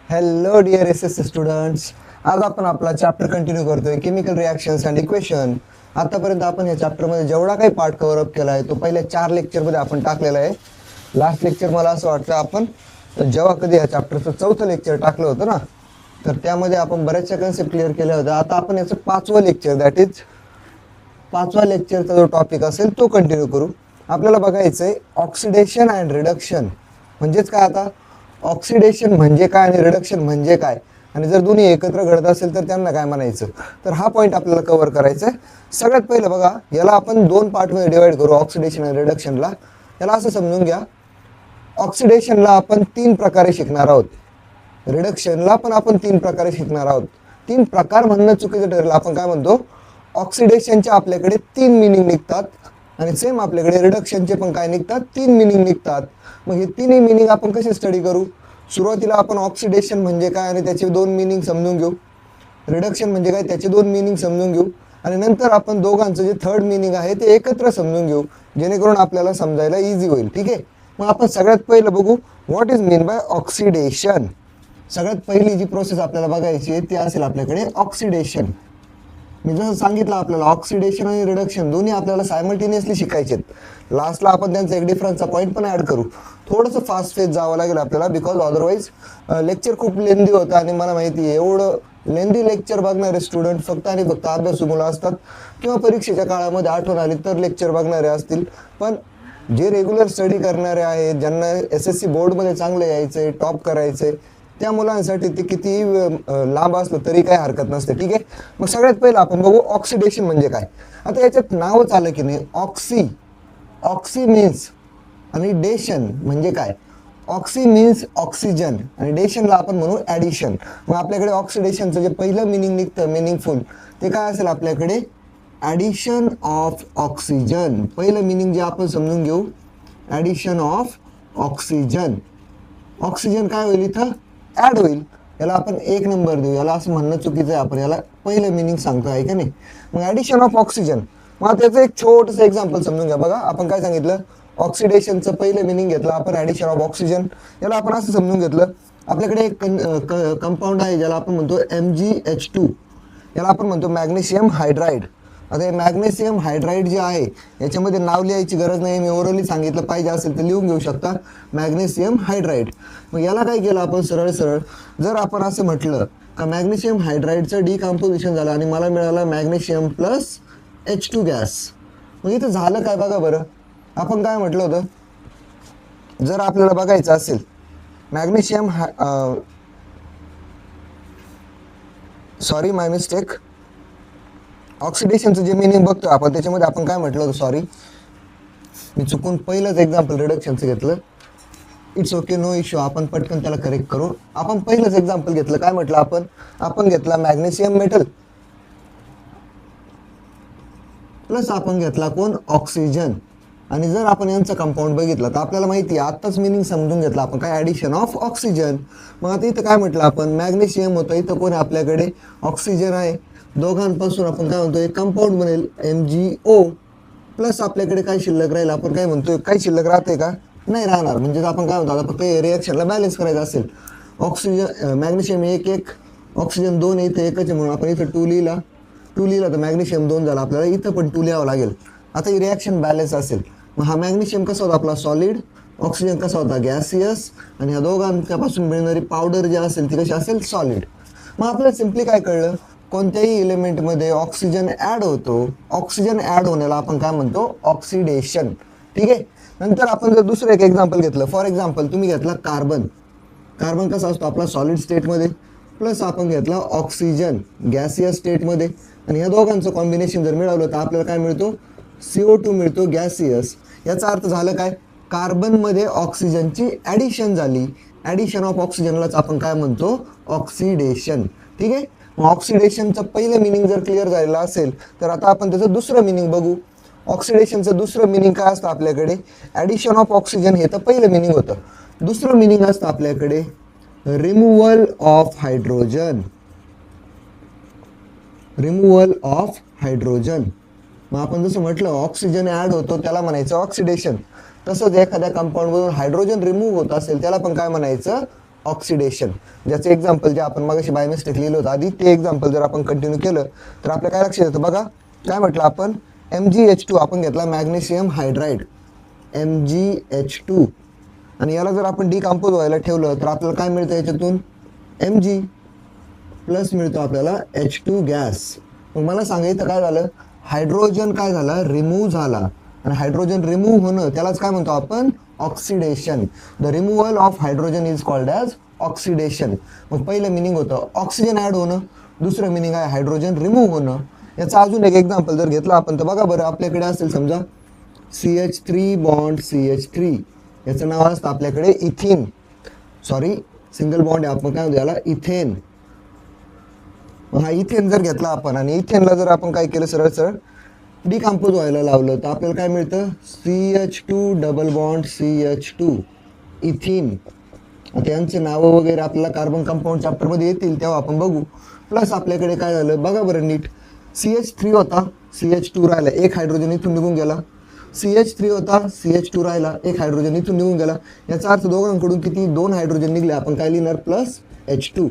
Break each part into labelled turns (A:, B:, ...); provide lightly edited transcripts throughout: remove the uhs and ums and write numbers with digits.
A: Hello dear S S students. आज आपण आपला चॅप्टर कंटिन्यू करतोय केमिकल रिॲक्शन्स अँड इक्वेशन. आतापर्यंत आपण या चॅप्टरमध्ये जेवढा काही पार्ट कव्हर अप केला आहे तो पहिल्या 4 लेक्चरमध्ये आपण टाकलेला आहे. लास्ट लेक्चर मला असं वाटतं आपण जेव्हा कधी या चॅप्टरचं 4थं लेक्चर टाकलं होतं ना, तर त्यामध्ये आपण बऱ्याचशा कन्सेप्ट क्लिअर केल्या होत्या. आता आपण याचं 5वं लेक्चर, दॅट इज 5व्या लेक्चरचा जो टॉपिक असेल तो कंटिन्यू करू. आपल्याला बघायचं आहे ऑक्सिडेशन अँड रिडक्शन. म्हणजेच काय, आता ऑक्सिडेशन म्हणजे काय आणि रिडक्शन म्हणजे काय, आणि जर दोन्ही एकत्र घडत असेल तर त्यांना काय म्हणायचं, तर हा पॉईंट आपल्याला कव्हर करायचा आहे. सगळ्यात पहिलं बघा, याला आपण 2 पार्टमध्ये डिवाइड करू ऑक्सिडेशन आणि रिडक्शनला. याला असं समजून घ्या, ऑक्सिडेशनला आपण 3 प्रकारे शिकणार आहोत, रिडक्शनला पण आपण 3 प्रकारे शिकणार आहोत. 3 प्रकार म्हणणं चुकीचं ठरेल. आपण काय म्हणतो, ऑक्सिडेशनचे आपल्याकडे 3 मिनिंग निघतात आणि सेम आपल्याकडे रिडक्शनचे पण काय निघतात, 3 मिनिंग निघतात. मग हे तिन्ही मिनिंग आपण कसे स्टडी करू? सुरुवातीला आपण ऑक्सिडेशन म्हणजे काय आणि त्याचे 2 मिनिंग समजून घेऊ, रिडक्शन म्हणजे काय त्याचे 2 मिनिंग समजून घेऊ, आणि नंतर आपण दोघांचं जे थर्ड मिनिंग आहे ते एकत्र समजून घेऊ, जेणेकरून आपल्याला समजायला इझी होईल. ठीक आहे. मग आपण सगळ्यात पहिलं बघू what is mean by oxidation. सगळ्यात पहिली जी प्रोसेस आपल्याला बघायची आहे ती असेल आपल्याकडे ऑक्सिडेशन. मी जसं सांगितलं, आपल्याला ऑक्सिडेशन आणि रिडक्शन दोन्ही आपल्याला सायमल्टेनियसली शिकायचे आहेत. लास्टला आपण त्यांचा एक डिफरन्सचा पॉईंट पण ॲड करू. थोडंसं फास्ट फेज जावं लागेल आपल्याला, बिकॉज अदरवाईज लेक्चर खूप लेंदी होतं आणि मला माहिती आहे एवढं लेंदी लेक्चर बघणारे स्टुडंट फक्त आणि फक्त अभ्यासू मुलं असतात, किंवा परीक्षेच्या काळामध्ये आठवण आली तर लेक्चर बघणारे असतील. पण जे रेग्युलर स्टडी करणारे आहेत, ज्यांना SSC बोर्डमध्ये चांगलं यायचं आहे, टॉप करायचं आहे, त्या मुलांसाठी ते किती लांब असलं तरी काही हरकत नसते. ठीक आहे. मग सगळ्यात पहिलं आपण बघू ऑक्सिडेशन म्हणजे काय. आता याच्यात नावच आलं की नाही, ऑक्सी मीन्स, आणि डेशन म्हणजे काय. ऑक्सी मीन्स ऑक्सिजन आणि डेशनला आपण म्हणू ॲडिशन. मग आपल्याकडे ऑक्सिडेशनचं जे पहिलं मिनिंग निघतं मिनिंगफुल, ते काय असेल आपल्याकडे, ॲडिशन ऑफ ऑक्सिजन. पहिलं मिनिंग जे आपण समजून घेऊ, ॲडिशन ऑफ ऑक्सिजन. ऑक्सिजन काय होईल इथं, ॲड होईल. याला आपण 1 नंबर देऊ. याला असं म्हणणं चुकीचं आहे, आपण याला पहिलं मिनिंग सांगतो आहे का नाही. मग ॲडिशन ऑफ ऑक्सिजन. मग त्याचं एक छोटंसं एक्झाम्पल समजून घ्या. बघा, आपण काय सांगितलं, ऑक्सिडेशनचं पहिलं मिनिंग घेतलं आपण ॲडिशन ऑफ ऑक्सिजन. याला आपण असं समजून घेतलं, आपल्याकडे एक कंपाऊंड आहे ज्याला आपण म्हणतो MgH2. याला आपण म्हणतो मॅग्नेशियम हायड्राईड. आता हे मॅग्नेशियम हायड्राईड जे आहे याच्यामध्ये नाव लिहायची गरज नाही, मी ओरली सांगितलं, पाहिजे असेल तर लिहून घेऊ शकता, मॅग्नेशियम हायड्राईड. मग याला काय केलं आपण, सरळ जर आपण असं म्हटलं का मॅग्नेशियम हायड्राईडचं डिकम्पोजिशन झालं आणि मला मिळालं मॅग्नेशियम प्लस H2 गॅस. मग इथं झालं काय बघा बरं. आपण काय म्हटलं होतं, जर आपल्याला बघायचं असेल मॅग्नेशियम सॉरी माय मिस्टेक, ऑक्सिडेशनचं जे मिनिंग बघतो आपण त्याच्यामध्ये आपण काय म्हटलं होतं, सॉरी मी चुकून पहिलंच एक्झाम्पल रिडक्शनचं घेतलं. इट्स ओके, नो इश्यू, आपण पटकन त्याला करेक्ट करू. आपण पहिलंच एक्झाम्पल घेतलं, काय म्हटलं आपण घेतला मॅग्नेशियम मेटल प्लस आपण घेतला कोण, ऑक्सिजन. आणि जर आपण यांचा कंपाऊंड बघितला तर आपल्याला माहिती आहे, आत्ताच मिनिंग समजून घेतला आपण, काय ॲडिशन ऑफ ऑक्सिजन. मग आता इथं काय म्हटलं आपण, मॅग्नेशियम होतं, इथं कोण आपल्याकडे ऑक्सिजन आहे. दोघांपासून आपण काय म्हणतो, एक कंपाऊंड बनेल MgO प्लस आपल्याकडे काय शिल्लक राहील, आपण काय म्हणतो, काही शिल्लक राहते का, नाही राहणार. म्हणजे आपण काय म्हणतो, आता फक्त रिॲक्शनला बॅलन्स करायचं असेल, ऑक्सिजन मॅग्नेशियम 1 ऑक्सिजन 2, इथं एकच आहे म्हणून आपण इथं 2 लिहिला तर मॅग्नेशियम 2 झाला. आपल्याला इथं पण 2 लिहावं लागेल. आता ही रिॲक्शन बॅलन्स असेल. मग हा मॅग्नेशियम कसा होता आपला, सॉलिड, ऑक्सिजन कसा होता, गॅसियस, आणि ह्या दोघांपासून मिळणारी पावडर जी असेल ती कशी असेल, सॉलिड. मग आपल्याला सिम्पली काय कळलं, कोणत्याही एलिमेंटमध्ये ऑक्सिजन ॲड होतो, ऑक्सिजन ॲड होण्याला आपण काय म्हणतो, ऑक्सिडेशन. ठीक आहे. नंतर आपण जर दुसरं एक एक्झाम्पल घेतलं, फॉर एक्झाम्पल तुम्ही घेतला कार्बन कसा असतो आपला, सॉलिड स्टेटमध्ये, प्लस आपण घेतला ऑक्सिजन गॅसियस स्टेटमध्ये, आणि या दोघांचं कॉम्बिनेशन जर मिळवलं तर आपल्याला काय मिळतो, CO2 मिळतो गॅसियस. याचा अर्थ झालं काय, कार्बनमध्ये ऑक्सिजनची ॲडिशन झाली. ॲडिशन ऑफ ऑक्सिजनलाच आपण काय म्हणतो, ऑक्सिडेशन. ठीक आहे. मग ऑक्सिडेशनचं पहिलं मिनिंग जर क्लिअर झालेलं असेल तर आता आपण त्याचं दुसरं मिनिंग बघू. ऑक्सिडेशनचं दुसरं मिनिंग काय असतं आपल्याकडे, ॲडिशन ऑफ ऑक्सिजन हे तर पहिलं मिनिंग होतं. दुसरं मिनिंग असतं आपल्याकडे रिमूव्हल ऑफ हायड्रोजन. मग आपण जसं म्हटलं ऑक्सिजन ॲड होतो त्याला म्हणायचं ऑक्सिडेशन. तसंच एखाद्या कंपाऊंडमधून हायड्रोजन रिमूव्ह होत असेल त्याला पण काय म्हणायचं, ऑक्सिडेशन. ज्याचं एक्झाम्पल जे आपण मगाशी बाय मिस्टेक लिहिलं होतं आधी, ते एक्झाम्पल जर आपण कंटिन्यू केलं तर आपल्या काय लक्षात येतं बघा. काय म्हटलं आपण, MgH2 आपण घेतला मॅग्नेशियम हायड्राईड, MgH2, आणि याला जर आपण डिकम्पोज व्हायला ठेवलं तर आपल्याला काय मिळतं याच्यातून, Mg प्लस मिळतो आपल्याला H2 गॅस. मग मला सांगायचं काय झालं, हायड्रोजन काय झाला, रिमूव्ह झाला, आणि हायड्रोजन रिमूव्ह होणं त्यालाच काय म्हणतो आपण, oxidation. The removal of hydrogen is called as oxidation. मग पहिलं मिनिंग होतं ऑक्सिजन ॲड होणं, दुसरं मिनिंग आहे हायड्रोजन रिमूव्ह होणं. याचा अजून एक एक्झाम्पल जर घेतला आपण तर बघा बरं, आपल्याकडे असेल समजा CH3 बॉन्ड CH3, याचं नाव असतं आपल्याकडे इथिन, सॉरी सिंगल बॉन्ड आहे, आपण काय म्हणतो याला इथेन. हा इथेन जर घेतला आपण आणि इथेनला जर आपण काय केलं, सरळ सरळ डिकम्पोज व्हायला लावलं तर आपल्याला काय मिळतं, CH2 डबल बॉन्ड CH2 इथिन. आता यांचे नावं वगैरे आपल्याला कार्बन कंपाऊंड चॅप्टरमध्ये येतील तेव्हा आपण बघू. प्लस आपल्याकडे काय झालं बघा बरं नीट, CH3 होता, CH2 राहिला, एक हायड्रोजन इथून निघून गेला. CH3 होता, CH2 राहिला, एक हायड्रोजन इथून निघून गेला. याचा अर्थ दोघांकडून किती, 2 हायड्रोजन निघले. आपण काय लिहिणार, plus H2.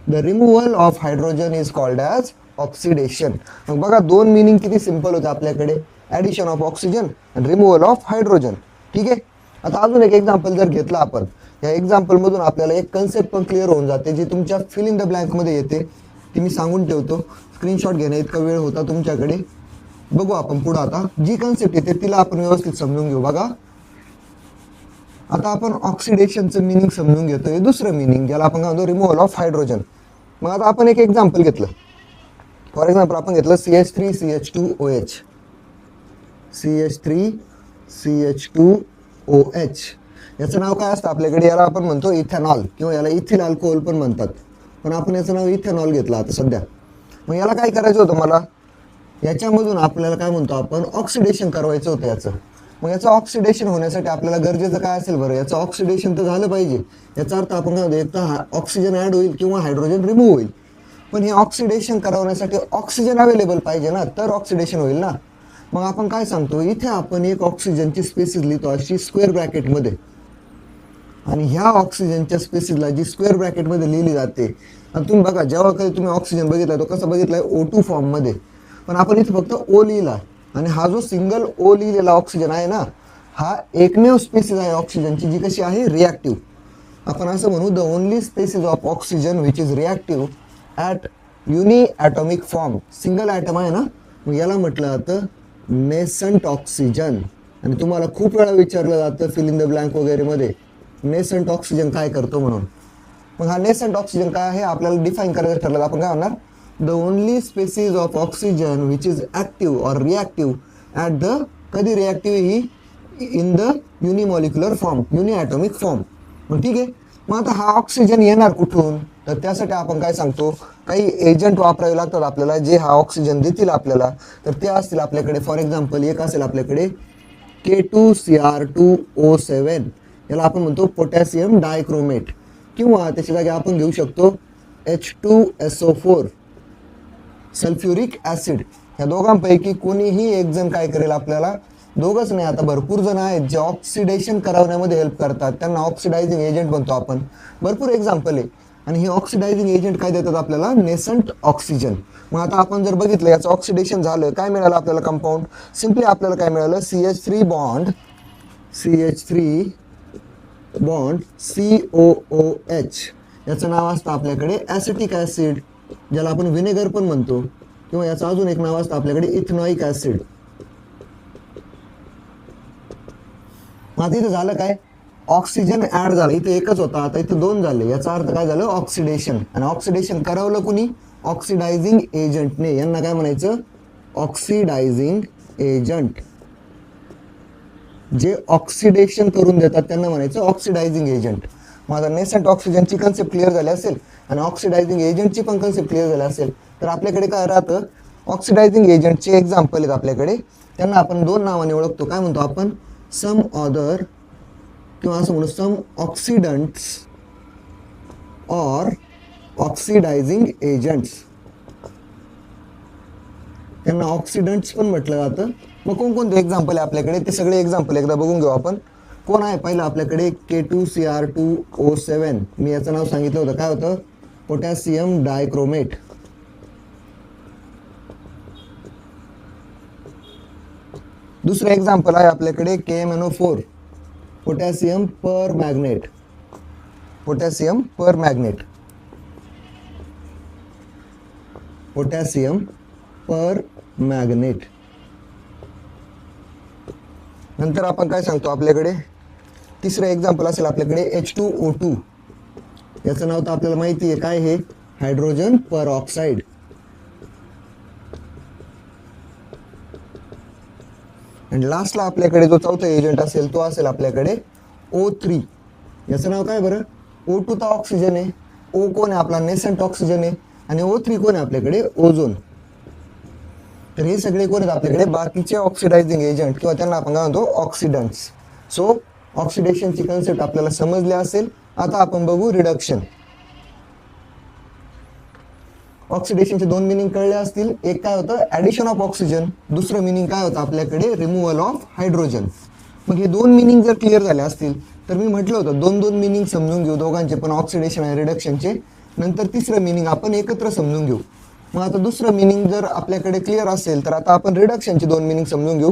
A: The removal of hydrogen is called as oxidation. मग बघा दोन मिनिंग किती सिंपल होते आपल्याकडे, ॲडिशन ऑफ ऑक्सिजन आणि रिमूव्हल ऑफ हायड्रोजन. ठीक आहे. आता अजून एक एक्झाम्पल जर घेतला आपण, या एक्झाम्पलमधून आपल्याला एक कन्सेप्ट पण क्लिअर होऊन जाते जी तुमच्या फिल इन द ब्लँकमध्ये येते, ती मी सांगून ठेवतो. स्क्रीनशॉट घेण्या इतका वेळ होता तुमच्याकडे, बघू आपण पुढं. आता जी कन्सेप्ट येते तिला आपण व्यवस्थित समजून घेऊ. बघा आता आपण ऑक्सिडेशनचं मिनिंग समजून घेतोय, दुसरं मिनिंग ज्याला आपण काय म्हणतो, रिमूव्हल ऑफ हायड्रोजन. मग आता आपण एक एक्झाम्पल घेतलं, फॉर एक्झाम्पल आपण घेतलं CH3 CH2OH, CH3 CH2OH. याचं नाव काय असतं आपल्याकडे, याला आपण म्हणतो इथेनॉल किंवा याला इथिल अल्कोहोल पण म्हणतात, पण आपण याचं नाव इथेनॉल घेतलं आता सध्या. मग याला काय करायचं होतं मला, याच्यामधून आपल्याला काय म्हणतो आपण, ऑक्सिडेशन करायचं होतं याचं. मग याचं ऑक्सिडेशन होण्यासाठी आपल्याला गरजेचं काय असेल बरं, याचं ऑक्सिडेशन तर झालं पाहिजे. याचा अर्थ आपण काय म्हणतो, एक तर ऑक्सिजन ॲड होईल किंवा हायड्रोजन रिमूव्ह होईल. पण हे ऑक्सिडेशन करवण्यासाठी ऑक्सिजन अवेलेबल पाहिजे ना, तर ऑक्सिडेशन होईल ना. मग आपण काय सांगतो, इथे आपण एक ऑक्सिजनची स्पेसिस लिहितो अशी स्क्वेअर ब्रॅकेटमध्ये, आणि ह्या ऑक्सिजनच्या स्पेसिसला जी स्क्वेअर ब्रॅकेटमध्ये लिहिली जाते. आणि तुम्ही बघा जेव्हा कधी तुम्ही ऑक्सिजन बघितला तो कसा बघितलाय, O2 फॉर्ममध्ये, पण आपण इथे फक्त O लिहिला. आणि हा जो सिंगल O लिहिलेला ऑक्सिजन आहे ना, हा एकमेव स्पेसिस आहे ऑक्सिजनची जी कशी आहे, रिॲक्टिव्ह. आपण असं म्हणू, the only species of oxygen which is reactive at uniatomic form. Single atom आहे ना, मग याला म्हटलं जातं नेसंट ऑक्सिजन. आणि तुम्हाला खूप वेळा विचारलं जातं फिल इन द ब्लँक वगैरेमध्ये, नेसंट ऑक्सिजन काय करतो म्हणून. मग हा नेसंट ऑक्सिजन काय आहे आपल्याला डिफाईन करायचं ठरलं, आपण काय म्हणणार, the only species of oxygen which is active or reactive at the, कधी रिॲक्टिव्ह ही, in the unimolecular form, uniatomic form. मग ठीक आहे. मग आता हा ऑक्सिजन येणार कुठून, तर त्यासाठी आपण काय सांगतो, काही एजंट वापरावे लागतात आपल्याला जे हा ऑक्सिजन देतील आपल्याला. तर ते असतील आपल्याकडे, फॉर एक्झाम्पल एक असेल आपल्याकडे K2Cr2O7, याला आपण म्हणतो पोटॅशियम डायक्रोमेट, किंवा त्याच्या जागी आपण घेऊ शकतो H2SO4 सल्फ्युरिक ॲसिड. ह्या दोघांपैकी कोणीही एक जण काय करेल आपल्याला, दोघंच नाही आता भरपूर जण आहेत जे ऑक्सिडेशन करवण्यामध्ये हेल्प करतात, त्यांना ऑक्सिडायझिंग एजंट म्हणतो आपण. भरपूर एक्झाम्पल आहे. आणि हे ऑक्सिडायझिंग एजंट काय देतात आपल्याला, नेसंट ऑक्सिजन. मग आता आपण जर बघितलं याचं ऑक्सिडेशन झालं, काय मिळालं आपल्याला कंपाऊंड, सिम्पली आपल्याला काय मिळालं, CH3 बॉन्ड COOH. याचं नाव असतं आपल्याकडे ॲसिटिक ॲसिड, ज्याला आपण व्हिनेगर पण म्हणतो, किंवा याचं अजून एक नाव असतं आपल्याकडे इथेनॉइक ॲसिड. मग इथं झालं काय, ऑक्सिजन ॲड झालं, इथे एकच होता आता इथं 2 झाले. याचा अर्थ काय झालं, ऑक्सिडेशन. आणि ऑक्सिडेशन करवलं कुणी, ऑक्सिडायझिंग एजंटने. यांना काय म्हणायचं, ऑक्सिडायझिंग एजंट. जे ऑक्सिडेशन करून देतात त्यांना म्हणायचं ऑक्सिडायझिंग एजंट. माझा नेसंट ऑक्सिजनची कन्सेप्ट क्लिअर झाली असेल आणि ऑक्सिडायझिंग एजंटची पण कन्सेप्ट क्लिअर झाली असेल, तर आपल्याकडे काय राहतं, ऑक्सिडायझिंग एजंटचे एक्झाम्पल आहेत आपल्याकडे. त्यांना आपण 2 नावाने ओळखतो. काय म्हणतो आपण, सम ऑदर, किंवा असं म्हणू सम ऑक्सिडंट्स ऑर ऑक्सिडायझिंग एजंट्स. त्यांना ऑक्सिडंट्स पण म्हटलं जातं. मग कोणकोणते एक्झाम्पल आहे आपल्याकडे, ते सगळे एक्झाम्पल एकदा बघून घेऊ आपण. कोण आहे पहिलं आपल्याकडे K2Cr2O7. मी याचं नाव सांगितलं होतं, काय होतं, पोटॅशियम डायक्रोमेट. दुसरं एक्झाम्पल आहे आपल्याकडे KMnO4, पोटॅशियम पर मॅग्नेट. पोटॅशियम पर मॅग्नेट, पोटॅशियम पर मॅग्नेट. नंतर आपण काय सांगतो आपल्याकडे, तिसरं एक्झाम्पल असेल आपल्याकडे H2O2. याचं नाव तर आपल्याला माहिती आहे, काय हे, हायड्रोजन पर ऑक्साईड. आणि लास्टला आपल्याकडे जो चौथा एजंट असेल तो असेल आपल्याकडे O3. याचं नाव काय बरं, O2 तर ऑक्सिजन आहे, O कोण आहे आपला, नेसेंट ऑक्सिजन आहे, आणि O3 कोण आहे आपल्याकडे, ओझोन. तर हे सगळे कोण आहेत आपल्याकडे, बाकीचे ऑक्सिडायझिंग एजंट किंवा त्यांना आपण काय म्हणतो, ऑक्सिडंट्स. सो ऑक्सिडेशनची कन्सेप्ट आपल्याला समजली असेल. आता आपण बघू रिडक्शन. ऑक्सिडेशनचे दोन मिनिंग कळले असतील. एक काय होतं, ऍडिशन ऑफ ऑक्सिजन. दुसरं मिनिंग काय होतं आपल्याकडे, रिमूव्हल ऑफ हायड्रोजन. मग हे दोन मिनिंग जर क्लिअर झाले असतील तर मी म्हटलं होतं दोन दोन मिनिंग समजून घेऊ दोघांचे पण, ऑक्सिडेशन आणि रिडक्शनचे. नंतर तिसरं मिनिंग आपण एकत्र समजून घेऊ. मग आता दुसरं मिनिंग जर आपल्याकडे क्लिअर असेल तर आता आपण रिडक्शनचे दोन मिनिंग समजून घेऊ.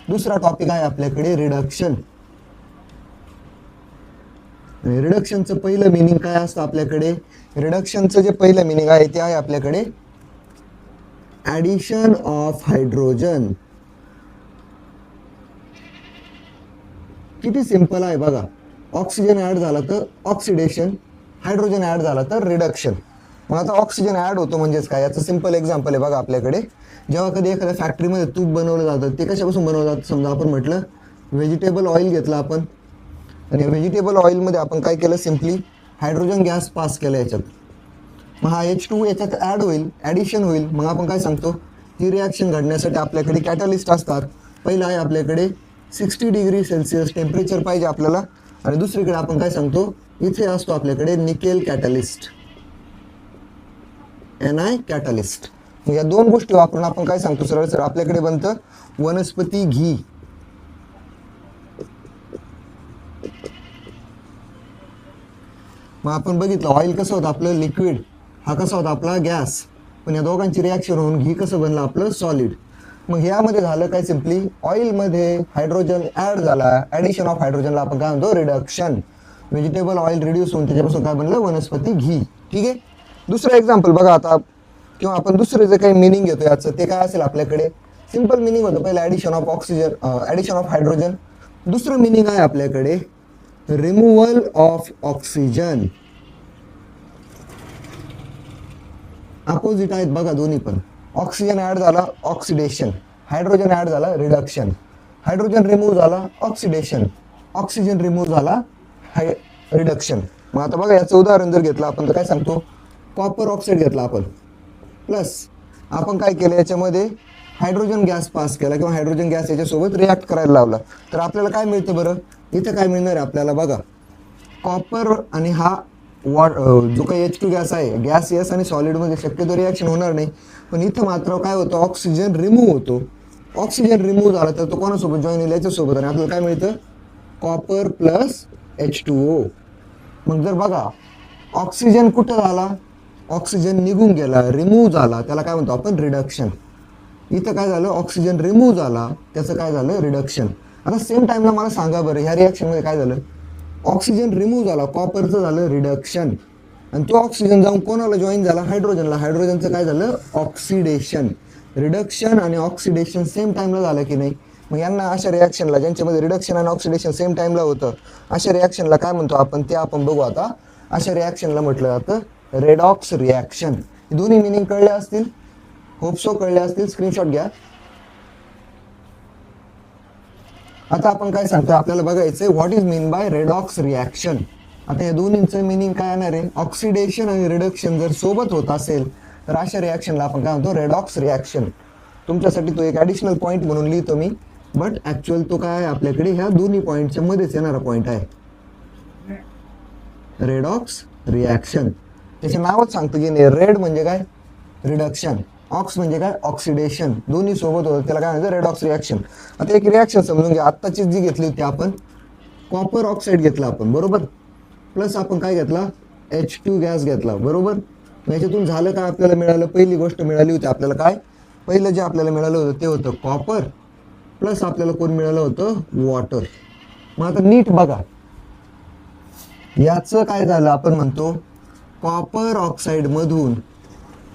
A: दुसरा टॉपिक आहे आपल्याकडे रिडक्शन. रिडक्शनचं पहिलं मिनिंग काय असतं आपल्याकडे, रिडक्शनचं जे पहिलं मिनिंग आहे ते आहे आपल्याकडे ऍडिशन ऑफ हायड्रोजन. किती सिंपल आहे बघा. ऑक्सिजन ऍड झाला तर ऑक्सिडेशन, हायड्रोजन ऍड झाला तर रिडक्शन. मग आता ऑक्सिजन ऍड होतो म्हणजेच काय, याचं सिंपल एक्झाम्पल आहे बघा आपल्याकडे. जेव्हा कधी एखाद्या फॅक्टरीमध्ये तूप बनवलं जातं, ते कशापासून बनवलं जातं, समजा आपण म्हटलं व्हेजिटेबल ऑइल घेतलं आपण, आणि व्हेजिटेबल ऑइलमध्ये आपण काय केलं, सिम्पली हायड्रोजन गॅस पास केला याच्यात. मग हा H2 याच्यात ॲड होईल, ॲडिशन होईल. मग आपण काय सांगतो, ही रिॲक्शन घडण्यासाठी आपल्याकडे कॅटलिस्ट असतात. पहिलं आहे आपल्याकडे 60 डिग्री सेल्सिअस टेम्परेचर पाहिजे आपल्याला, आणि दुसरीकडे आपण काय सांगतो, इथे असतो आपल्याकडे निकेल कॅटलिस्ट, Ni कॅटलिस्ट. मग या दोन गोष्टी वापरून आपण काय सांगतो, सरळ सरळ आपल्याकडे बनतं वनस्पती घी. मग आपण बघितलं ऑइल कसं होतं आपलं लिक्विड, हा कसा होता आपला गॅस, पण या दोघांची रिॲक्शन होऊन घी कसं बनलं आपलं सॉलिड. मग यामध्ये झालं काय, सिम्पली ऑइलमध्ये हायड्रोजन ॲड झाला, ॲडिशन ऑफ हायड्रोजनला आपण काय म्हणतो, रिडक्शन. व्हेजिटेबल ऑइल रिड्यूस होऊन त्याच्यापासून काय बनलं, वनस्पती घी. ठीक आहे. दुसरं एक्झाम्पल बघा आता, किंवा आपण दुसरं जे काही मिनिंग घेतो याचं ते काय असेल आपल्याकडे, सिंपल मिनिंग होतं पहिलं addition of oxygen, addition of hydrogen. दुसरं मिनिंग आहे आपल्याकडे रिमूव्हल ऑफ ऑक्सिजन. अपोजिट आहेत बघा दोन्ही पण. ऑक्सिजन ॲड झाला ऑक्सिडेशन, हायड्रोजन ॲड झाला रिडक्शन. हायड्रोजन रिमूव्ह झाला ऑक्सिडेशन, ऑक्सिजन रिमूव्ह झाला रिडक्शन. मग आता बघा याचं उदाहरण जर घेतलं आपण तर काय सांगतो, कॉपर ऑक्साईड घेतला आपण, प्लस आपण काय केलं याच्यामध्ये हायड्रोजन गॅस पास केला किंवा हायड्रोजन गॅस याच्यासोबत रिॲक्ट करायला लावला, तर आपल्याला काय मिळतं बरं, इथं काय मिळणार आहे आपल्याला बघा, कॉपर आणि हा जो काही H2 गॅस आहे, गॅस यस आणि सॉलिडमध्ये शक्यतो रिॲक्शन होणार नाही, पण इथं मात्र काय होतं, ऑक्सिजन रिमूव्ह होतो. ऑक्सिजन रिमूव्ह झाला तर तो कोणासोबत जॉईन होईल, याच्यासोबत, आणि आपल्याला काय मिळतं, कॉपर प्लस H2O. मग जर बघा ऑक्सिजन कुठं झाला, ऑक्सिजन निघून गेला, रिमूव्ह झाला, त्याला काय म्हणतो आपण रिडक्शन. इथं काय झालं, ऑक्सिजन रिमूव्ह झाला, त्याचं काय झालं, रिडक्शन. आता सेम टाइमला मला सांगा बरं, ह्या रिॲक्शनमध्ये काय झालं, ऑक्सिजन रिमूव्ह झाला, कॉपरचं झालं रिडक्शन, आणि तो ऑक्सिजन जाऊन कोणाला जॉईन झाला, हायड्रोजनला. हायड्रोजनचं काय झालं, ऑक्सिडेशन. रिडक्शन आणि ऑक्सिडेशन सेम टाइमला झालं की नाही. मग यांना अशा रिॲक्शनला ज्यांच्यामध्ये रिडक्शन आणि ऑक्सिडेशन सेम टाइमला होतं, अशा रिॲक्शनला काय म्हणतो आपण, ते आपण बघू आता. अशा रिॲक्शनला म्हटलं जातं रेडॉक्स रिॲक्शन. दोन्ही मिनिंग कळले असतील, होप सो कळले असतील, स्क्रीनशॉट घ्या. आता आपण काय सांगतो, आपल्याला बघायचंय what is mean by redox reaction. आता या दोन्हींचं मिनिंग काय येणार आहे, ऑक्सिडेशन आणि रिडक्शन जर सोबत होत असेल तर अशा रिॲक्शनला आपण काय म्हणतो, रेडॉक्स रिॲक्शन. तुमच्यासाठी तो एक ॲडिशनल पॉईंट म्हणून लिहितो मी, बट ॲक्च्युअल तो काय आहे आपल्याकडे ह्या दोन्ही पॉईंटच्या मध्येच येणारा पॉईंट आहे, रेडॉक्स रिॲक्शन. त्याचे नावच सांगतो की रेड म्हणजे काय, रिडक्शन, ऑक्स म्हणजे काय, ऑक्सिडेशन. दोन्ही सोबत होतं त्याला काय म्हणतात, रेडॉक्स रिॲक्शन. आता एक रिॲक्शन समजून घ्या, आत्ताची जी घेतली होती आपण कॉपर ऑक्साईड घेतला आपण, बरोबर, प्लस आपण काय घेतला, H2 गॅस घेतला, बरोबर. याच्यातून झालं काय आपल्याला मिळालं, पहिली गोष्ट मिळाली होती आपल्याला काय, पहिलं जे आपल्याला मिळालं होतं ते होतं कॉपर, प्लस आपल्याला कोण मिळालं होतं, वॉटर. मग आता नीट बघा, याचं काय झालं, आपण म्हणतो कॉपर ऑक्साईड मधून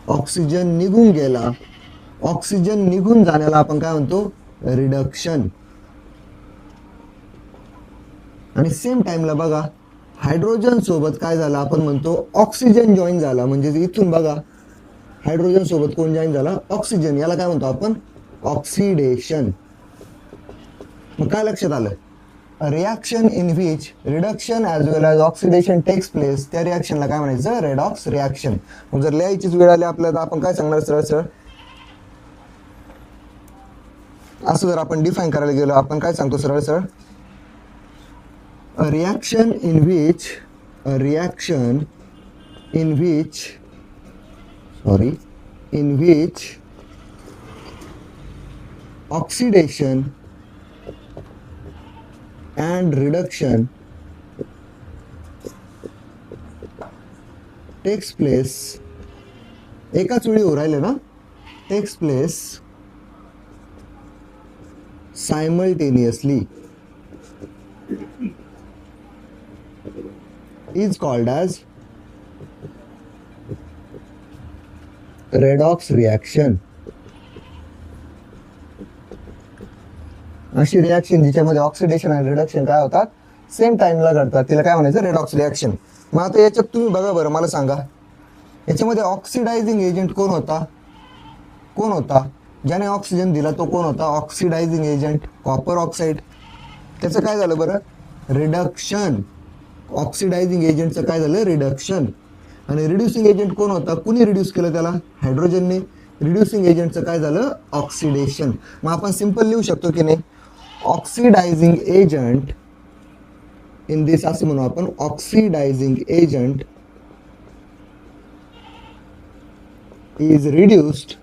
A: ऑक्सिजन निघून गेला, ऑक्सिजन निघून जाण्याला आपण काय म्हणतो, रिडक्शन. आणि सेम टाइमला बघा, हायड्रोजन सोबत काय झालं, आपण म्हणतो ऑक्सिजन जॉईन झाला, म्हणजे इथून बघा हायड्रोजन सोबत कोण जॉईन झाला, ऑक्सिजन, याला काय म्हणतो आपण, ऑक्सिडेशन. मग काय लक्षात आलं, reaction in which reduction as well as oxidation takes place, त्या रिॲक्शनला काय म्हणायचं, रेडॉक्स रिॲक्शन. मग जर लिहायचीच वेळ आली आपल्याला तर आपण काय सांगणार, सरळ सरळ असं जर आपण डिफाईन करायला गेलो, आपण काय सांगतो सरळ सरळ, a reaction in which oxidation and reduction takes place, एकाच वेळी हो राहिले ना, takes place simultaneously is called as redox reaction. अशी रिॲक्शन जिच्यामध्ये ऑक्सिडेशन आणि रिडक्शन काय होतात, सेम टाइमला घडतात, तिला काय म्हणायचं, रेडॉक्स रिॲक्शन. मग आता याच्यात तुम्ही बघा बरं, मला सांगा याच्यामध्ये ऑक्सिडायझिंग एजंट कोण होता, ज्याने ऑक्सिजन दिला तो कोण होता, ऑक्सिडायझिंग एजंट कॉपर ऑक्साईड. त्याचं काय झालं बरं, रिडक्शन. ऑक्सिडायझिंग एजंटचं काय झालं, रिडक्शन. आणि रिड्युसिंग एजंट कोण होता, कुणी रिड्यूस केलं त्याला, हायड्रोजनने. रिड्युसिंग एजंटचं काय झालं, ऑक्सिडेशन. मग आपण सिंपल लिहू शकतो की नाही, ऑक्सिडायझिंग एजंट इन दिस, असं म्हणू आपण, ऑक्सिडायझिंग एजंट इज रिड्युस्ड,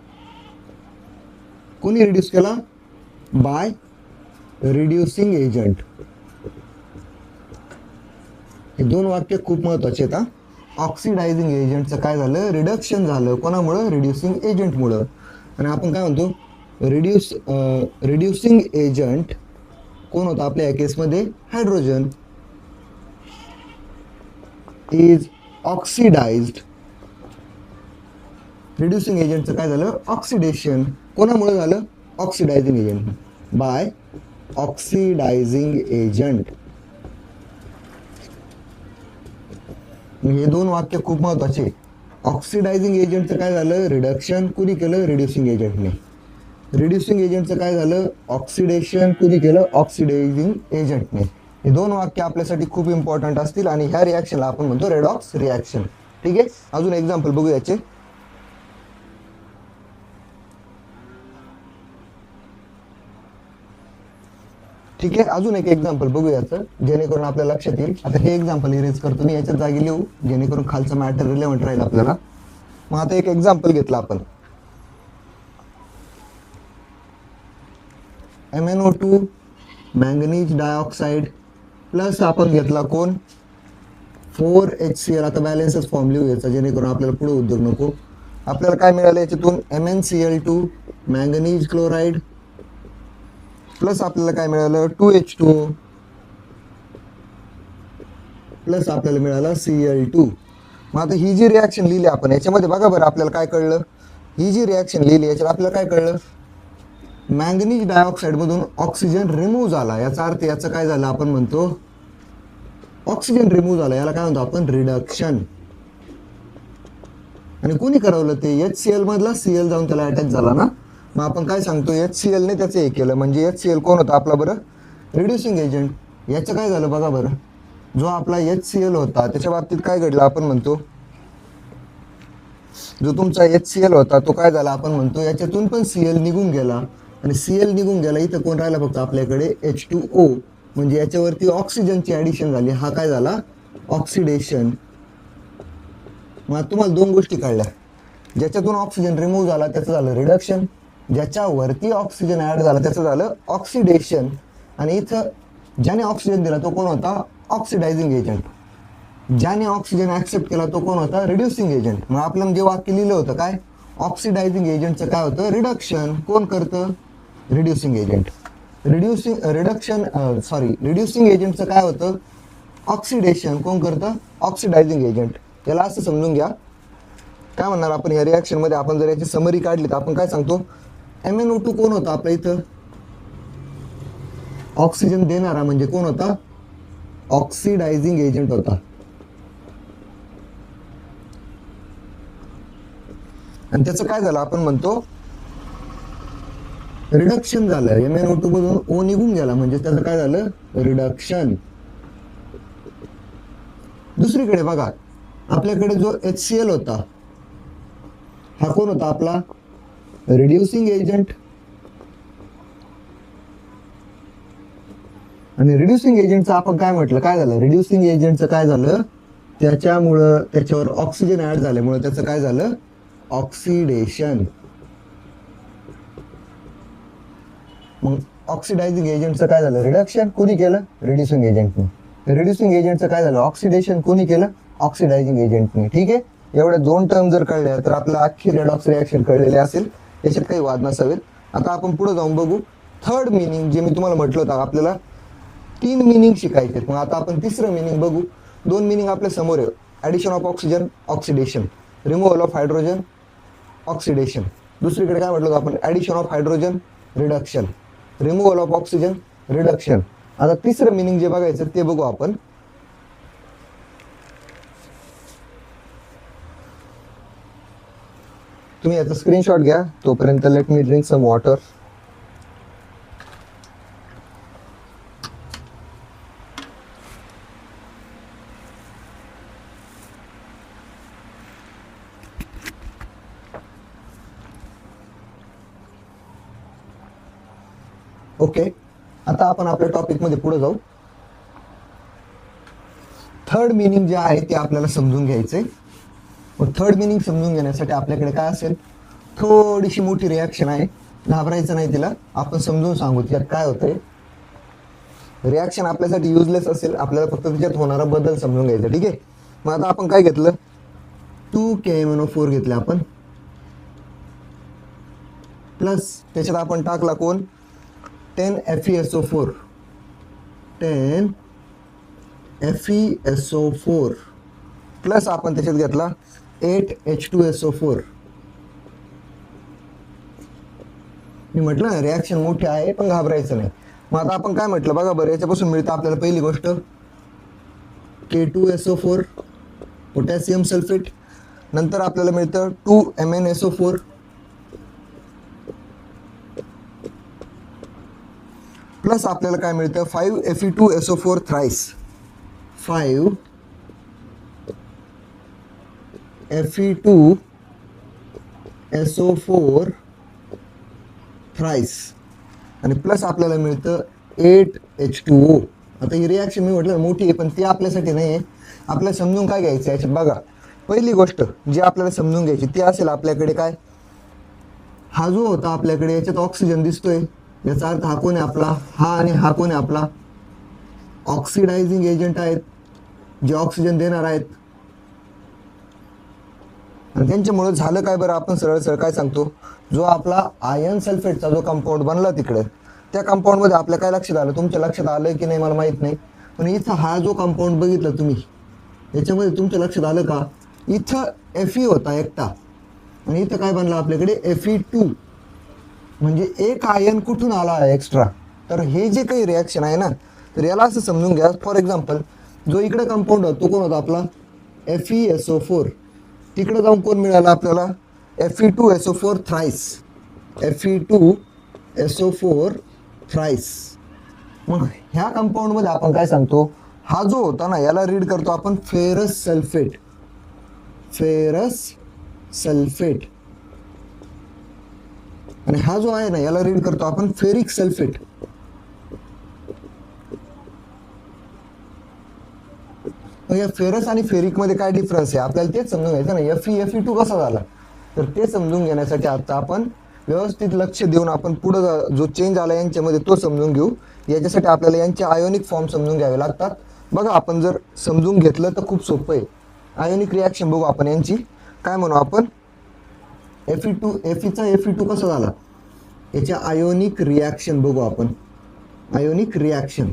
A: कोणी रिड्यूस केला, बाय रिड्युसिंग एजंट. हे दोन वाक्य खूप महत्वाचे आहेत. ऑक्सिडायझिंग एजंटचं काय झालं, रिडक्शन झालं, कोणामुळं, रिड्युसिंग एजंटमुळं. आणि आपण काय म्हणतो, रिड्युसिंग एजंट कोण होता आपल्या या केसमध्ये, हायड्रोजन, इज ऑक्सिडाइज्ड. रिड्युसिंग एजंटचं काय झालं, ऑक्सिडेशन, कोणामुळे झालं, oxidising agent, by oxidising agent. हे दोन वाक्य खूप महत्वाचे. ऑक्सिडायझिंग एजंटचं काय झालं, रिडक्शन, कुणी केलं, रिड्युसिंग एजंटने. रिड्युसिंग एजंटचं काय झालं, ऑक्सिडेशन, कुणी केलं, ऑक्सिडायझिंग एजंटने. हे दोन वाक्य आपल्यासाठी खूप इम्पॉर्टंट असतील आणि ह्या रिॲक्शनला आपण म्हणतो रेडॉक्स रिॲक्शन. ठीक आहे, अजून एक्झाम्पल बघू याचे. ठीक आहे, अजून एक एक्झाम्पल बघू याचं, जेणेकरून आपल्या लक्षात येईल. आता हे एक्झाम्पल इरेज करतो मी, याच्या जागी लिहू, जेणेकरून खालचं मॅटर रिलेव्हंट राहील आपल्याला. मग आता एक एक्झाम्पल घेतलं आपण, MnO2 मॅंगनीज डायऑक्साईड प्लस आपण घेतला कोण, 4HCl. आता बॅलन्सच फॉर्म लिहू याचा, जेणेकरून आपल्याला पुढे उद्योग नको. आपल्याला काय मिळालं याच्यातून, MnCl2 मॅंगनीज क्लोराईड प्लस आपल्याला काय मिळालं, 2H2O प्लस आपल्याला मिळालं Cl2. मग आता ही जी रिॲक्शन लिहिली आपण, याच्यामध्ये बघा बरं आपल्याला काय कळलं, ही जी रिॲक्शन लिहिली याच्यात आपल्याला काय कळलं, मॅंगनीज डायऑक्साईड मधून ऑक्सिजन रिमूव्ह झाला. याचा अर्थ याचं काय झालं, आपण म्हणतो ऑक्सिजन रिमूव्ह झाला, याला काय म्हणतो आपण, रिडक्शन. आणि कोणी करवलं ते, HCl मधला Cl जाऊन त्याला अटॅच झाला ना. मग आपण काय सांगतो, HCl ने त्याचं हे केलं, म्हणजे HCl कोण होता आपला बरं, रिड्युसिंग एजंट. याचं काय झालं बघा बरं, जो आपला HCl होता त्याच्या बाबतीत काय घडलं, आपण म्हणतो जो तुमचा HCl होता तो काय झाला, आपण म्हणतो याच्यातून पण Cl निघून गेला. आणि Cl निघून गेला, इथं कोण राहिला फक्त आपल्याकडे, H2O. म्हणजे याच्यावरती ऑक्सिजनची ऍडिशन झाली, हा काय झाला, ऑक्सिडेशन. मग तुम्हाला दोन गोष्टी कळल्या, ज्याच्यातून ऑक्सिजन रिमूव्ह झाला त्याचं झालं रिडक्शन, ज्याच्यावरती ऑक्सिजन ऍड झाला त्याचं झालं ऑक्सिडेशन. आणि इथं ज्याने ऑक्सिजन दिला तो कोण होता? Oxidizing agent. ज्याने ऑक्सिजन ऍक्सेप्ट केला तो कोण होता? Reducing agent. मग आपलं जे वाक्य लिहिलं होतं काय? ऑक्सिडायझिंग एजंटचं काय होतं? रिडक्शन. कोण करतं? Reducing agent. रिड्युसिंग एजंटचं काय होतं? ऑक्सिडेशन. कोण करतं? Oxidizing agent. याला असं समजून घ्या. काय म्हणणार आपण या रिॲक्शन मध्ये? आपण जर याची समरी काढली तर आपण काय सांगतो? MnO2 कोण होता आपल्या इथं? ऑक्सिजन देणारा म्हणजे कोण होता? ऑक्सिडायझिंग एजंट होता. आणि त्याचं काय झालं? आपण म्हणतो रिडक्शन झालं. MnO2 मधून O निघून गेला म्हणजे त्याचं काय झालं? रिडक्शन. दुसरीकडे बघा, आपल्याकडे जो HCl होता हा कोण होता आपला? Reducing agent. आणि रिड्युसिंग एजंटचं आपण काय म्हटलं? काय झालं? रिड्युसिंग एजंटचं काय झालं? त्याच्यामुळं त्याच्यावर ऑक्सिजन ऍड झाल्यामुळे त्याचं काय झालं? ऑक्सिडेशन. मग ऑक्सिडायझिंग एजंटचं काय झालं? रिडक्शन. कोणी केलं? रिड्युसिंग एजंटने. रिड्युसिंग एजंटचं काय झालं? ऑक्सिडेशन. कोणी केलं? ऑक्सिडायझिंग एजंटने. ठीक आहे. एवढ्या दोन टर्म जर कळल्या तर आपल्याला अख्खी रेडॉक्स रिॲक्शन कळलेली असेल, याच्यात काही वाद नसावेल. आता आपण पुढे जाऊन बघू थर्ड मिनिंग. जे मी तुम्हाला म्हटलं होतं आपल्याला 3 मिनिंग शिकायचे. मग आता आपण तिसरं मिनिंग बघू. 2 मिनिंग आपल्या समोर आहे. Addition of oxygen, oxidation. Removal of hydrogen, oxidation. दुसरीकडे काय म्हटलं होतं आपण? Addition of hydrogen, reduction. Removal of oxygen, reduction. आता तिसरं मिनिंग जे बघायचं ते बघू आपण. तुम्ही याचा स्क्रीनशॉट घ्या. तोपर्यंत let me drink some water. Okay, आता आपण आपल्या टॉपिक मध्ये पुढे जाऊ. थर्ड मिनिंग जे आहे ते आपल्याला समजून घ्यायचंय. मग थर्ड मिनिंग समजून घेण्यासाठी आपल्याकडे काय असेल? थोडीशी मोठी रिॲक्शन आहे. घाबरायचं नाही तिला. आपण समजून सांगू त्यात काय होतंय. रिॲक्शन आपल्यासाठी युजलेस असेल. आपल्याला फक्त त्याच्यात होणारा बदल समजून घ्यायचा. ठीक आहे. मग आता आपण काय घेतलं? 2KMnO4 घेतले आपण. प्लस त्याच्यात आपण टाकला कोण? 10FeSO4. 10FeSO4 प्लस आपण त्याच्यात घेतला 8H2SO4. मी म्हटलं ना रिॲक्शन मोठी आहे पण घाबरायचं नाही. मग आता आपण काय म्हटलं बघा बरं. याच्यापासून मिळतं आपल्याला पहिली गोष्ट K2SO4 पोटॅशियम सल्फेट. नंतर आपल्याला मिळतं 2MnSO4 प्लस आपल्याला काय मिळतं? 5Fe2SO4 thrice. 5Fe2SO4 thrice. आणि प्लस आपल्याला मिळतं 8H2O. आता ही रिॲक्शन मी म्हटलं मोठी आहे पण ती आपल्यासाठी नाही आहे. आपल्याला समजून काय घ्यायचं याच्यात बघा. पहिली गोष्ट जी आपल्याला समजून घ्यायची ती असेल आपल्याकडे काय? हा जो होता आपल्याकडे याच्यात ऑक्सिजन दिसतोय. याचा अर्थ हा कोण आहे आपला? हा आणि हा कोण आहे आपला? ऑक्सिडायझिंग एजंट आहेत जे ऑक्सिजन देणार आहेत. आणि त्यांच्यामुळे झालं काय बरं? आपण सरळ सरळ काय सांगतो? जो आपला आयर्न सल्फेटचा जो कंपाऊंड बनला तिकडे, त्या कंपाऊंड मध्ये आपल्या काय लक्षात आलं? तुमच्या लक्षात आलं की नाही मला माहित नाही, पण इथं हा जो कंपाऊंड बघितला तुम्ही, याच्यामध्ये तुमच्या लक्षात आलं का? इथं Fe होता एकटा आणि इथं काय बनला आपल्याकडे? Fe2. म्हणजे एक आयन कुठून आला आहे एक्स्ट्रा. तर हे जे काही रिॲक्शन आहे ना, तर याला असं समजून घ्या. फॉर एक्झाम्पल जो इकडे कंपाऊंड होता तो कोण होता आपला? FeSO4. तिकडे जाऊन कोण मिळाला आपल्याला? Fe2SO4 thrice. Fe2SO4 thrice. मग ह्या कंपाऊंड मध्ये आपण काय सांगतो? हा जो होता ना याला रीड करतो आपण फेरस सल्फेट. Ferrous sulphate. आणि हा जो आहे ना याला रीड करतो आपण फेरिक सल्फेट. मग या फेरस आणि फेरिक मध्ये काय डिफरन्स आहे आपल्याला तेच समजून घ्यायचं ना. Fe2 कसा झाला तर ते समजून घेण्यासाठी आता आपण व्यवस्थित लक्ष देऊन आपण पुढे जो चेंज आला यांच्यामध्ये तो समजून घेऊ. याच्यासाठी आपल्याला यांचे आयोनिक फॉर्म समजून घ्यावे लागतात. बघा आपण जर समजून घेतलं तर खूप सोपं आहे. आयोनिक रिॲक्शन बघू आपण यांची. काय म्हणू आपण, Fe2 कसा झाला, याच्या आयोनिक रिॲक्शन बघू आपण. आयोनिक रिॲक्शन,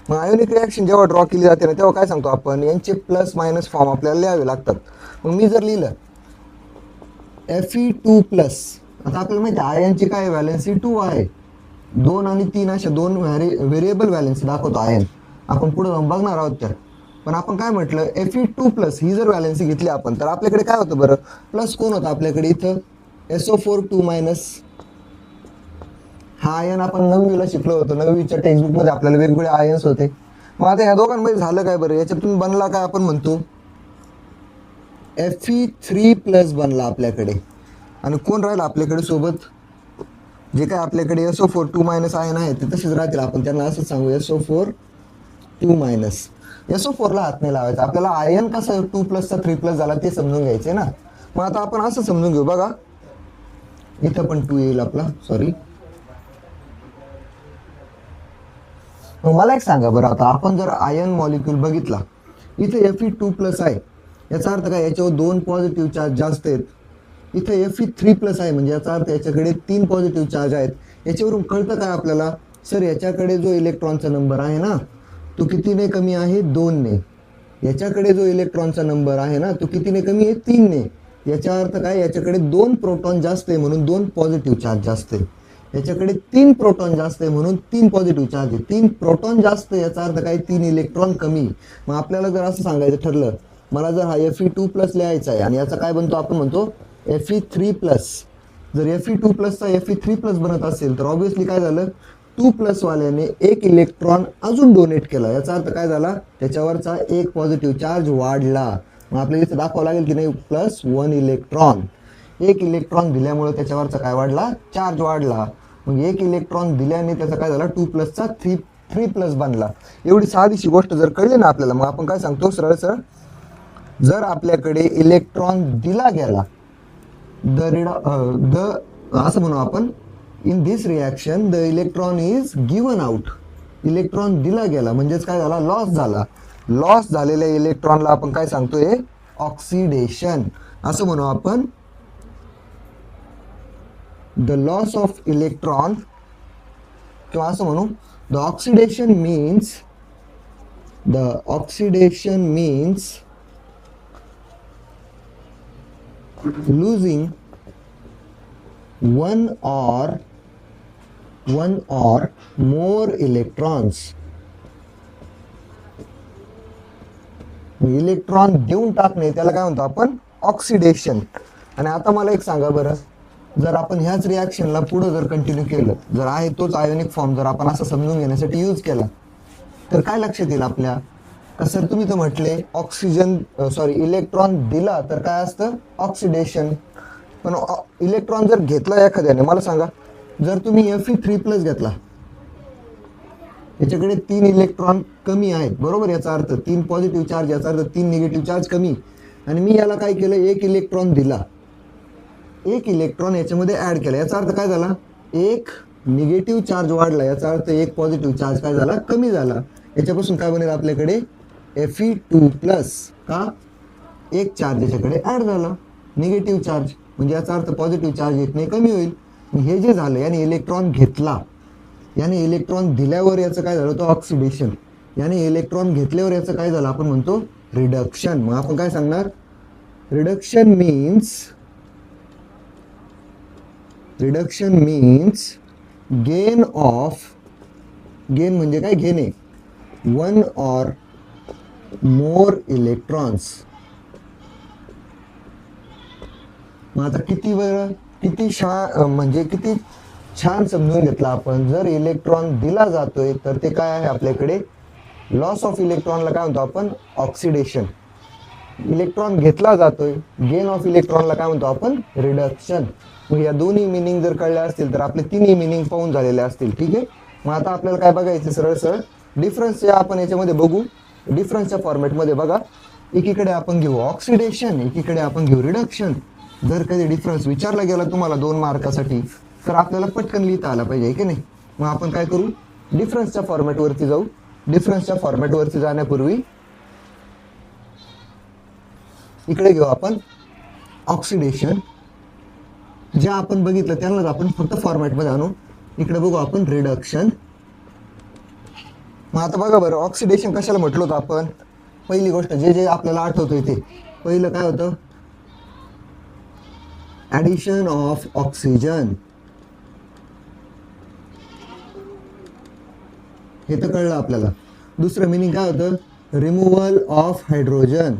A: मग आयोनिक रिॲक्शन जेव्हा ड्रॉ केली जाते ना तेव्हा काय सांगतो आपण, यांचे प्लस मायनस फॉर्म आपल्याला लिहावे लागतात. मग मी जर लिहिलं Fe2 प्लस, आता आपल्याला माहिती आहे आयनची काय व्हॅलेन्सी 2 आहे. 2 आणि 3 अशा दोन व्हेरिएबल व्हॅलेन्सी दाखवतो आयन. आपण पुढे जाऊन बघणार आहोत तर. पण आपण काय म्हटलं, Fe2 प्लस ही जर व्हॅलेन्सी घेतली आपण तर आपल्याकडे काय होतं बरं, प्लस कोण होतं आपल्याकडे इथं, SO4 मायनस. हा आयन आपण 9वीला शिकलो होतो. 9वीच्या टेक्स्टबुकमध्ये आपल्याला वेगवेगळे आयन्स होते. मग आता ह्या दोघांमध्ये झालं काय बरं, याच्यातून बनला काय आपण म्हणतो Fe3 प्लस बनला आपल्याकडे. आणि कोण राहिलं आपल्याकडे सोबत, जे काय आपल्याकडे SO4 मायनस आयन आहे ते तसेच राहतील. आपण त्यांना असंच सांगू SO4 मायनस. SO4ला हात नाही लावायचा आपल्याला. आयन कसं 2 प्लसचा 3 प्लस झाला ते समजून घ्यायचे ना. मग आता आपण असं समजून घेऊ बघा, इथं पण 2 येईल आपला, सॉरी. मला एक सांगा बरं, आता आपण जर आयन मॉलिक्यूल बघितला, इथे Fe2 प्लस आहे, याचा अर्थ काय, याच्यावर 2 पॉझिटिव्ह चार्ज जास्त आहेत. इथे Fe3 प्लस आहे म्हणजे याचा अर्थ याच्याकडे 3 पॉझिटिव्ह चार्ज आहेत. याच्यावरून कळतं काय आपल्याला, सर याच्याकडे जो इलेक्ट्रॉनचा नंबर आहे ना तो कितीने कमी आहे, 2 ने. याच्याकडे जो इलेक्ट्रॉनचा नंबर आहे ना तो कितीने कमी आहे, 3 ने. याचा अर्थ काय, याच्याकडे 2 प्रोटॉन जास्त आहे म्हणून 2 पॉझिटिव्ह चार्ज जास्त आहे. याच्याकडे 3 प्रोटॉन जास्त आहे म्हणून 3 पॉझिटिव्ह चार्ज आहे. 3 प्रोटॉन जास्त याचा अर्थ काय, 3 इलेक्ट्रॉन कमी. मग आपल्याला जर असं सांगायचं ठरलं, मला जर हा Fe2 प्लस लिहायचा आहे आणि याचा काय बनतो, आपण म्हणतो Fe3 प्लस. जर Fe2 प्लसचा Fe3 प्लस बनत असेल तर ऑब्व्हियसली काय झालं, 2 प्लस वाल्याने 1 इलेक्ट्रॉन अजून डोनेट केला. याचा अर्थ काय झाला, त्याच्यावरचा 1 पॉझिटिव्ह चार्ज वाढला. मग आपल्याला इथे दाखवावं लागेल की नाही, प्लस 1 इलेक्ट्रॉन. 1 इलेक्ट्रॉन दिल्यामुळे त्याच्यावरचा काय वाढला, चार्ज वाढला. मग 1 इलेक्ट्रॉन दिल्याने त्याचा काय झाला, 2 प्लसचा 3 प्लस बनला. एवढी साधीशी गोष्ट जर कळली ना आपल्याला, मग आपण काय सांगतो सरळ सरळ, जर आपल्याकडे इलेक्ट्रॉन दिला गेला, असं म्हणू आपण, in this reaction the electron is given out. Electron दिला गेला म्हणजेच काय झाला, लॉस झाला. लॉस झालेल्या इलेक्ट्रॉनला आपण काय सांगतोय, ऑक्सिडेशन असं म्हणू आपण. द लॉस ऑफ इलेक्ट्रॉन, किंवा असं म्हणू, the oxidation means losing one or more electrons. Electron देऊन टाकणे त्याला काय म्हणतो आपण, ऑक्सिडेशन. आणि आता मला एक सांगा बरं, जर आपण ह्याच रिॲक्शनला पुढे जर कंटिन्यू केलं, जर आहे तोच आयोनिक फॉर्म जर आपण असं समजून घेण्यासाठी यूज केला तर काय लक्षात येईल आपल्या, कसं तुम्ही तर म्हटले इलेक्ट्रॉन दिला तर काय असतं, ऑक्सिडेशन. पण इलेक्ट्रॉन जर घेतला एखाद्याने, मला सांगा, जर तुम्ही Fe3 प्लस घेतला, याच्याकडे 3 इलेक्ट्रॉन कमी आहेत बरोबर, याचा अर्थ 3 पॉझिटिव्ह चार्ज, याचा अर्थ 3 निगेटिव्ह चार्ज कमी. आणि मी याला काय केलं, 1 इलेक्ट्रॉन दिला, 1 इलेक्ट्रॉन याच्यामध्ये ऍड केला. याचा अर्थ काय झाला, 1 निगेटिव्ह चार्ज वाढला, याचा अर्थ 1 पॉझिटिव्ह चार्ज काय झाला, कमी झाला. याच्यापासून काय बनेल आपल्याकडे, Fe2 प्लस. का, 1 चार्ज याच्याकडे ऍड झाला, निगेटिव्ह चार्ज, म्हणजे याचा अर्थ पॉझिटिव्ह चार्ज येत नाही, कमी होईल. हे जे झालं, याने इलेक्ट्रॉन घेतला, याने इलेक्ट्रॉन दिल्यावर याचं काय झालं, तो ऑक्सिडेशन. याने इलेक्ट्रॉन घेतल्यावर याचं काय झालं, आपण म्हणतो रिडक्शन. मग आपण काय सांगणार, रिडक्शन मीन्स गेन म्हणजे काय, घेणे, 1 or more इलेक्ट्रॉन्स. मग आता किती छान समजून घेतलं आपण. जर इलेक्ट्रॉन दिला जातोय तर ते काय आहे आपल्याकडे, लॉस ऑफ इलेक्ट्रॉनला काय म्हणतो आपण, ऑक्सिडेशन. इलेक्ट्रॉन घेतला जातोय, गेन ऑफ इलेक्ट्रॉनला काय म्हणतो आपण, रिडक्शन. मग या दोन्ही मिनिंग जर कळल्या असतील तर आपले तिन्ही मिनिंग पाहून झालेले असतील. ठीक आहे. मग आता आपल्याला काय बघायचं, सरळ सरळ डिफरन्स आपण याच्यामध्ये बघू. डिफरन्सच्या फॉर्मॅटमध्ये बघा, एकीकडे आपण घेऊ ऑक्सिडेशन, एकीकडे आपण घेऊ रिडक्शन. जर कधी डिफरन्स विचारला गेला तुम्हाला 2 मार्कासाठी तर आपल्याला पटकन लिहिता आला पाहिजे की नाही. मग आपण काय करू, डिफरन्सच्या फॉर्मॅटवरती जाऊ. डिफरन्सच्या फॉर्मॅटवरती जाण्यापूर्वी इकडे घेऊ आपण ऑक्सिडेशन. ज्या आपण बघितलं त्यांनाच आपण फक्त फॉर्मॅटमध्ये आणू. इकडे बघू आपण रिडक्शन. मग आता बघा बरं, ऑक्सिडेशन कशाला म्हटलं होतं आपण. पहिली गोष्ट जे जे आपल्याला आठवतोय ते पहिलं काय होतं, ॲडिशन ऑफ ऑक्सिजन. हे तर कळलं आपल्याला. दुसरं मिनिंग काय होतं, रिमूव्हल ऑफ हायड्रोजन.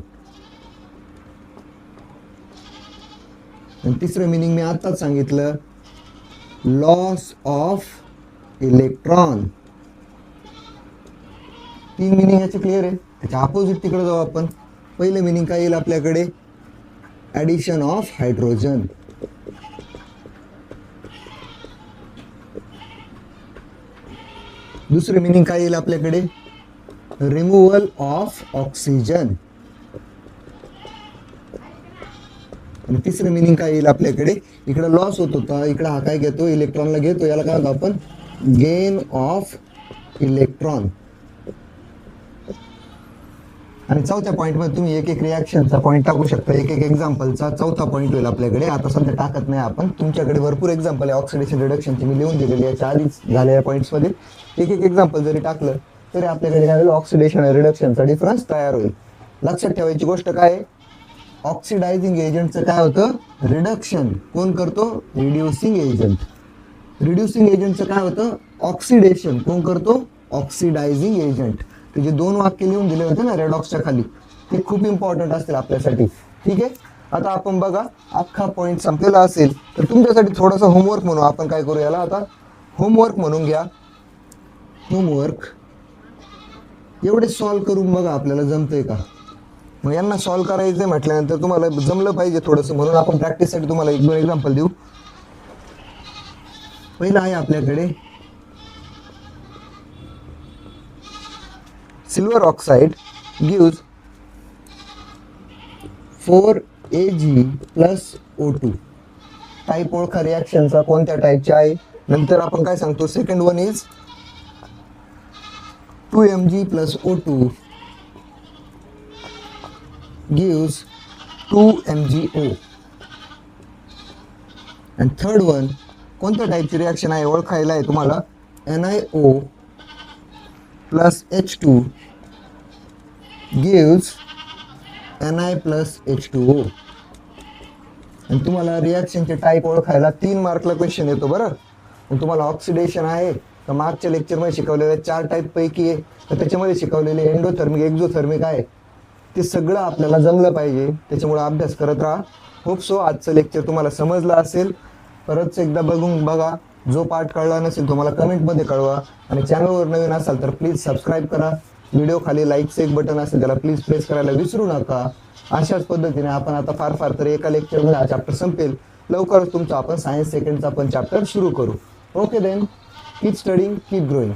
A: आणि तिसरं मिनिंग मी आताच सांगितलं, लॉस ऑफ इलेक्ट्रॉन. 3 मिनिंग याचे क्लिअर आहे. त्याच्या अपोजिट तिकडे जाऊ आपण. पहिलं मिनिंग काय येईल आपल्याकडे, ॲडिशन ऑफ हायड्रोजन. दुसरं मिनिंग काय येईल आपल्याकडे, रिमूव्हल ऑफ ऑक्सिजन. आणि तिसरं मिनिंग काय येईल आपल्याकडे, इकडे लॉस होत होता, इकडे हा काय घेतो, इलेक्ट्रॉनला घेतो, याला काय होतं आपण, गेन ऑफ इलेक्ट्रॉन. आणि चौथ्या पॉईंटमध्ये तुम्ही एक एक रिॲक्शनचा पॉईंट टाकू शकता, एक एक एक्झाम्पलचा चौथा पॉईंट होईल आपल्याकडे. आता सध्या टाकत नाही आपण, तुमच्याकडे भरपूर एक्झाम्पल आहे ऑक्सिडेशन रिडक्शनची, मी लिहून दिलेली याच्या आधीच झालेल्या पॉईंट्समध्ये. एक एक एक्झाम्पल जरी टाकलं तरी आपल्याकडे काय होईल, ऑक्सिडेशन आणि रिडक्शनचा डिफरन्स तयार होईल. लक्षात ठेवायची गोष्ट काय, ऑक्सिडायझिंग एजंटचं काय होतं, रिडक्शन. कोण करतो, रिड्युसिंग एजंट. रिड्युसिंग एजंटचं काय होतं, ऑक्सिडेशन. कोण करतो, ऑक्सिडायझिंग एजंट. ते जे 2 वाक्य लिहून दिले होते ना रेडॉक्सच्या खाली, ते खूप इम्पॉर्टंट असतील आपल्यासाठी. ठीक आहे. आता आपण बघा, अख्खा पॉईंट संपलेला असेल तर तुमच्यासाठी थोडंसं होमवर्क म्हणून आपण काय करू, याला आता होमवर्क म्हणून घ्या. होमवर्क एवढे सॉल्व करून बघा आपल्याला जमतंय का. मग यांना सॉल्व करायचं म्हटल्यानंतर तुम्हाला जमलं पाहिजे थोडंसं, म्हणून आपण प्रॅक्टिससाठी तुम्हाला 1-2 एक्झाम्पल देऊ. पहिलं आहे आपल्याकडे silver oxide gives 4Ag + O2. Type ओळखा रिॲक्शनचा, कोणत्या टाईपचे आहे. नंतर आपण काय सांगतो, second one is 2Mg + O2 gives 2MgO. and third one, कोणत्या टाईपची रिॲक्शन आहे ओळखायला आहे तुम्हाला, NiO + H2 gives Na + H2O. आणि तुम्हाला रिॲक्शनचे टाईप ओळखायला 3 मार्कला क्वेश्चन येतो बरं. आणि तुम्हाला ऑक्सिडेशन आहे तर मागच्या लेक्चरमध्ये शिकवलेल्या 4 टाईप पैकी आहे, तर त्याच्यामध्ये शिकवलेले एंडोथर्मिक, एक्झोथर्मिक आहे, ते सगळं आपल्याला जमलं पाहिजे. त्याच्यामुळे अभ्यास करत राहा. होप सो आजचं लेक्चर तुम्हाला समजलं असेल. परत एकदा बघून बघा. जो पार्ट कळला नसेल तुम्हाला कमेंटमध्ये कळवा. आणि चॅनलवर नवीन असाल तर प्लीज सबस्क्राईब करा. व्हिडिओ खाली लाईकचं एक बटन असेल त्याला प्लीज प्रेस करायला विसरू नका. अशाच पद्धतीने आपण आता फार फार तर एका लेक्चरमध्ये हा चॅप्टर संपेल. लवकरच तुमचा आपण सायन्स सेकंडचा पण चॅप्टर सुरू करू. Okay then, keep studying, keep growing.